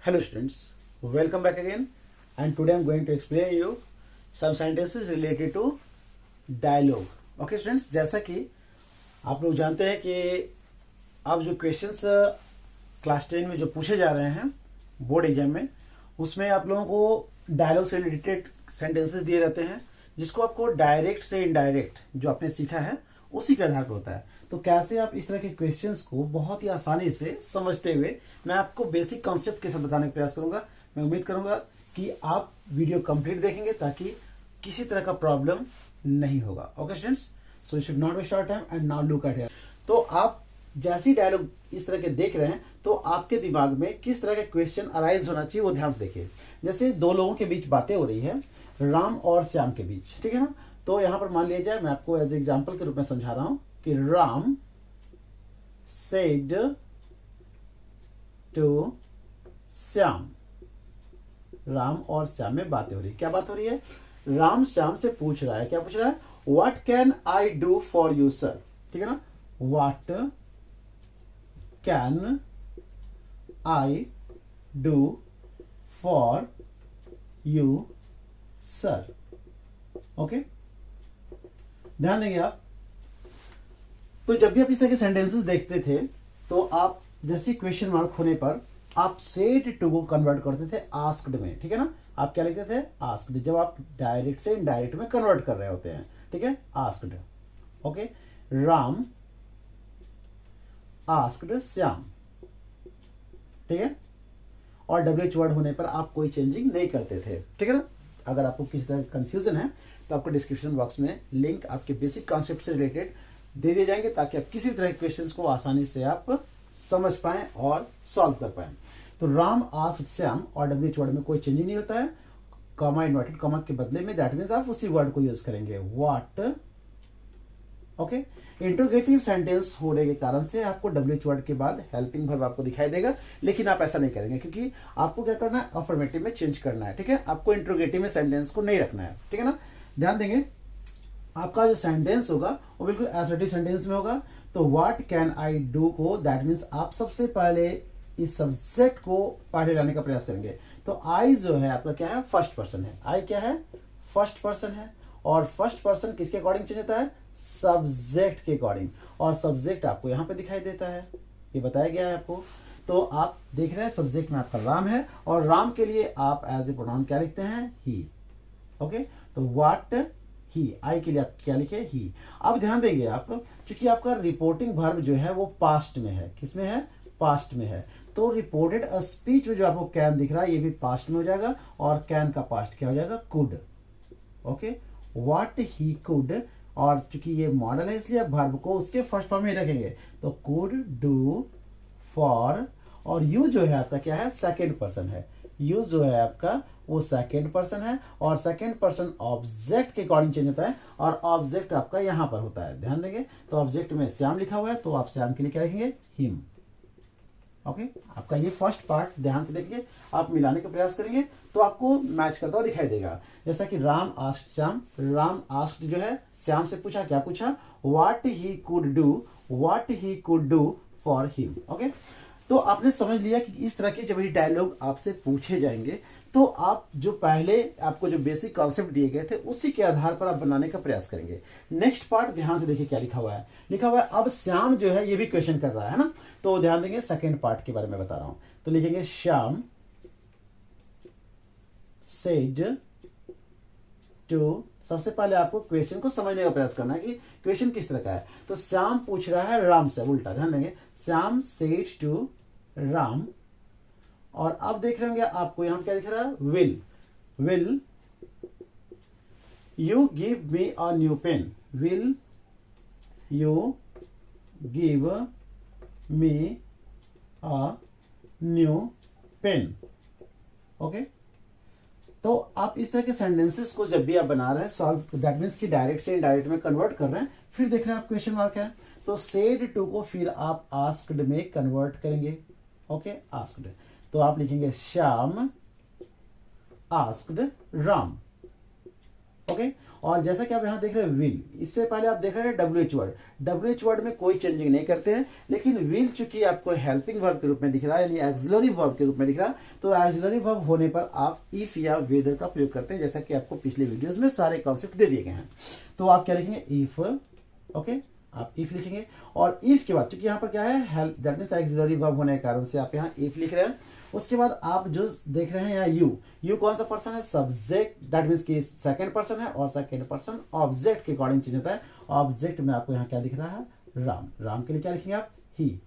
Hello students, welcome back again, and today I am going to explain you some sentences related to dialogue. Okay students, जैसा कि आप लोग जानते हैं कि अब जो क्वेश्चंस क्लास 10 में जो पूछे जा रहे हैं बोर्ड एग्जाम में, उसमें आप लोगों को डायलॉग से रिलेटेड सेंटेंसेस दिए रहते हैं, जिसको आपको डायरेक्ट से इनडायरेक्ट जो आपने सीखा है उसी के आधार पर होता है। तो कैसे आप इस तरह के क्वेश्चंस को बहुत ही आसानी से समझते हुए मैं आपको बेसिक कॉन्सेप्ट के साथ बताने का प्रयास करूंगा। मैं उम्मीद करूंगा कि आप वीडियो कंप्लीट देखेंगे ताकि किसी तरह का प्रॉब्लम नहीं होगा। Okay students, so you should not waste our time and now look at here. तो आप जैसे ही डायलॉग इस तरह के देख रहे हैं तो आपके दिमाग में किस तरह का क्वेश्चन अराइज होना चाहिए वो ध्यान से देखिए। जैसे दो लोगों के बीच बातें हो रही है, राम और श्याम के बीच, ठीक है ना। तो यहां पर मान लिया जाए, मैं आपको एज एग्जाम्पल के रूप में समझा रहा हूं कि राम सेड टू श्याम। राम और श्याम में बातें हो रही है। क्या बात हो रही है? राम श्याम से पूछ रहा है, क्या पूछ रहा है? What can I do for you sir, ठीक है ना। What can I do for you sir. Okay, ध्यान देंगे आप। तो जब भी आप इस तरह के सेंटेंसेस देखते थे तो आप जैसे क्वेश्चन मार्क होने पर आप सेड टू को कन्वर्ट करते थे आस्क्ड में, ठीक है ना। आप क्या लिखते थे? आस्क्ड। जब आप डायरेक्ट से इनडायरेक्ट में कन्वर्ट कर रहे होते हैं, ठीक है, asked. Okay, Ram asked Shyam, ठीक है। और डब्ल्यूएच वर्ड होने पर आप कोई चेंजिंग नहीं करते थे, ठीक है ना। अगर आपको किसी तरह कंफ्यूजन है तो आपको डिस्क्रिप्शन बॉक्स में लिंक आपके बेसिक कॉन्सेप्ट से रिलेटेड दे दिए जाएंगे ताकि आप किसी भी तरह के क्वेश्चंस को आसानी से आप समझ पाएं और सॉल्व कर पाएं। तो राम आस्क्ड श्याम और डब्ल्यूएच वर्ड में कोई चेंजिंग नहीं होता है। कॉमा इन्वर्टेड कॉमा के बदले में दैट मींस आप उसी वर्ड को यूज करेंगे, व्हाट। ओके, इंट्रोगेटिव सेंटेंस होने के कारण से आपको डब्ल्यूएच वर्ड के बाद हेल्पिंग वर्ब आपको दिखाई देगा, लेकिन आप ऐसा नहीं करेंगे क्योंकि आपको क्या करना है? अफर्मेटिव में चेंज करना है, ठीक है। आपको इंट्रोगेटिव में सेंटेंस को नहीं रखना है, ठीक है ना। ध्यान देंगे, आपका जो सेंटेंस होगा वो बिल्कुल असर्टिव सेंटेंस में होगा। तो व्हाट कैन आई डू को दैट मींस आप सबसे पहले इस सब्जेक्ट को पहले लाने का प्रयास करेंगे। तो आई जो है आपका क्या है? फर्स्ट पर्सन है। आई क्या है? फर्स्ट पर्सन है। और फर्स्ट पर्सन किसके अकॉर्डिंग चेंज होता है? सब्जेक्ट के अकॉर्डिंग। और सब्जेक्ट आपको यहां पे दिखाई देता है, ये बताया गया है आपको। तो आप देख रहे हैं सब्जेक्ट में आपका राम है और राम के लिए आप एज ए प्रोनाउन क्या लिखते हैं? ही। ओके, तो व्हाट ही, आई के लिए आप क्या लिखे? ही। अब ध्यान देंगे आप, क्योंकि आपका रिपोर्टिंग वर्ब जो है वो पास्ट में है। किसमें है? पास्ट में है। तो रिपोर्टेड स्पीच में जो आपको कैन दिख रहा है ये भी पास्ट में हो जाएगा और कैन का पास्ट क्या हो जाएगा? Could. Okay, what he could, और चूंकि ये मॉडल है इसलिए आप वर्ब को उसके फर्स्ट फॉर्म में रखेंगे। तो कुड डू फॉर, और यू जो है आपका क्या है? सेकेंड पर्सन है। यू जो है आपका वो सेकेंड पर्सन है और सेकेंड पर्सन ऑब्जेक्ट के अकॉर्डिंग चेंज होता है और ऑब्जेक्ट आपका यहां पर होता है। ध्यान देंगे, तो ऑब्जेक्ट में श्याम लिखा हुआ है तो आप श्याम के लिए क्या लिखेंगे? हिम। ओके, आपका ये फर्स्ट पार्ट ध्यान से देखिए, आप मिलाने का प्रयास करेंगे तो आपको मैच करता हुआ दिखाई देगा। जैसा कि राम आस्क्ड श्याम, राम आस्क्ड जो है श्याम से पूछा, क्या पूछा? What he could do, what he could do for him. Okay, तो आपने समझ लिया कि इस तरह के जब ये डायलॉग आपसे पूछे जाएंगे तो आप जो पहले आपको जो बेसिक कॉन्सेप्ट दिए गए थे उसी के आधार पर आप बनाने का प्रयास करेंगे। नेक्स्ट पार्ट ध्यान से देखिए क्या लिखा हुआ है। लिखा हुआ है अब श्याम जो है ये भी क्वेश्चन कर रहा है ना, तो ध्यान देंगे सेकेंड पार्ट के बारे में बता रहा हूं। तो लिखेंगे श्याम सेड टू, सबसे पहले आपको क्वेश्चन को समझने का प्रयास करना है कि क्वेश्चन किस तरह का है। तो श्याम पूछ रहा है राम से, उल्टा। ध्यान देंगे, श्याम सेड टू राम, और अब देख रहे होंगे आपको यहां क्या दिख रहा है? Will you give me a new pen, will you give me a new pen. Okay, तो आप इस तरह के सेंटेंसेस को जब भी आप बना रहे हैं सॉल्व, दैट मीन्स कि डायरेक्ट से इनडायरेक्ट में कन्वर्ट कर रहे हैं, फिर देख रहे हैं आप क्वेश्चन मार्क है तो सेड टू को फिर आप आस्क्ड में कन्वर्ट करेंगे। ओके, आस्क्ड, तो आप लिखेंगे श्याम आस्क्ड राम। ओके, और जैसा कि आप यहाँ देख रहे हैं विल, इससे पहले आप देख रहे हैं WH वर्ड, WH वर्ड में कोई चेंजिंग नहीं करते हैं, लेकिन विल चूंकि आपको हेल्पिंग वर्ब के रूप में दिख रहा है, यानी एक्सिलरी वर्ब के रूप में दिख रहा है, तो एक्सिलरी वर्ब होने पर आप इफ या वेदर का प्रयोग करते हैं, जैसा कि आपको पिछले वीडियोस में सारे कॉन्सेप्ट दे दिए गए हैं। तो आप क्या लिखेंगे, इफ, ओके, आप इफ लिखेंगे, और इफ के बाद चूंकि यहाँ पर क्या है, दैट मीन्स एक्सिलरी वर्ब होने के कारण से आप यहाँ इफ लिख रहे हैं। उसके बाद आप जो देख रहे हैं यहाँ यू कौन सा पर्सन है, सब्जेक्ट, दैट मीन्स कि सेकंड पर्सन है, और सेकंड पर्सन ऑब्जेक्ट के अकॉर्डिंग चेंज होता है। ऑब्जेक्ट में आपको यहाँ क्या दिख रहा है, राम, राम के लिए क्या लिखेंगे आप, ही,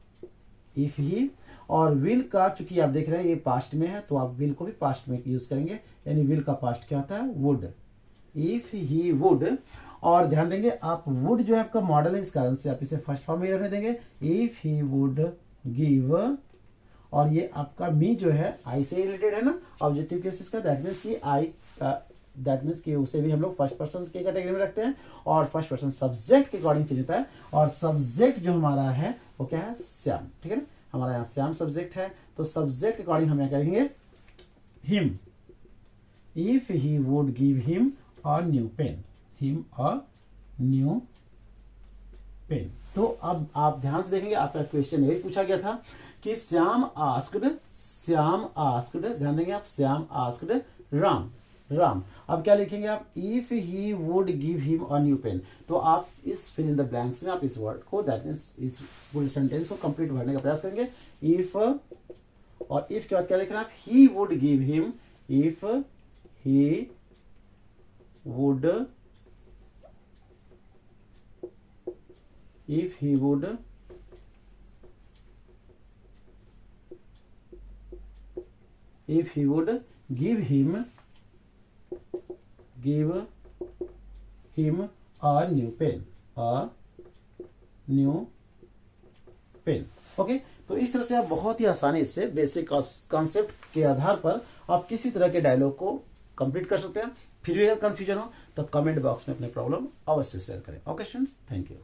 इफ ही। और विल का चूंकि आप देख रहे हैं ये पास्ट में है, तो आप विल को भी पास्ट में यूज करेंगे, यानी विल का पास्ट क्या होता है, वुड, इफ ही वुड। और ध्यान देंगे आप वुड जो है आपका मॉडल है, इस कारण से आप इसे फर्स्ट फॉर्म में रहने देंगे, इफ ही वुड गिव। और ये आपका मी जो है आई से रिलेटेड है ना, ऑब्जेक्टिव केसेस का, दैट मीन्स कि आई, दैट मीन्स कि उसे भी हम लोग फर्स्ट पर्सन के कैटेगरी में रखते हैं, और फर्स्ट पर्सन सब्जेक्ट के अकॉर्डिंग चेंज होता है। और सब्जेक्ट जो हमारा है वो क्या है, श्याम, ठीक है ना, हमारा यहाँ श्याम सब्जेक्ट है, तो सब्जेक्ट के अकॉर्डिंग हम यहाँ क्या लिखेंगे, him, if he would give him a new pen, him a new pen. तो अब आप ध्यान से देखेंगे, आपका क्वेश्चन यही पूछा गया था कि श्याम आस्क्ड, ध्यान देंगे आप, श्याम आस्क्ड राम, राम। अब क्या लिखेंगे आप, if he would give him a new pen. तो आप इस फिल इन द ब्लैंक्स में आप इस वर्ड को, दैट मीन्स इस फुल सेंटेंस को कंप्लीट भरने का प्रयास करेंगे। इफ, और इफ के बाद क्या लिखना है आप, ही would give him, if he would, if he would give him a new pen, okay. तो इस तरह से आप बहुत ही आसानी से बेसिक कॉन्सेप्ट के आधार पर आप किसी तरह के डायलॉग को कंप्लीट कर सकते हैं। फिर भी अगर कंफ्यूजन हो तो कमेंट बॉक्स में अपने प्रॉब्लम अवश्य शेयर करें। Okay students, thank you.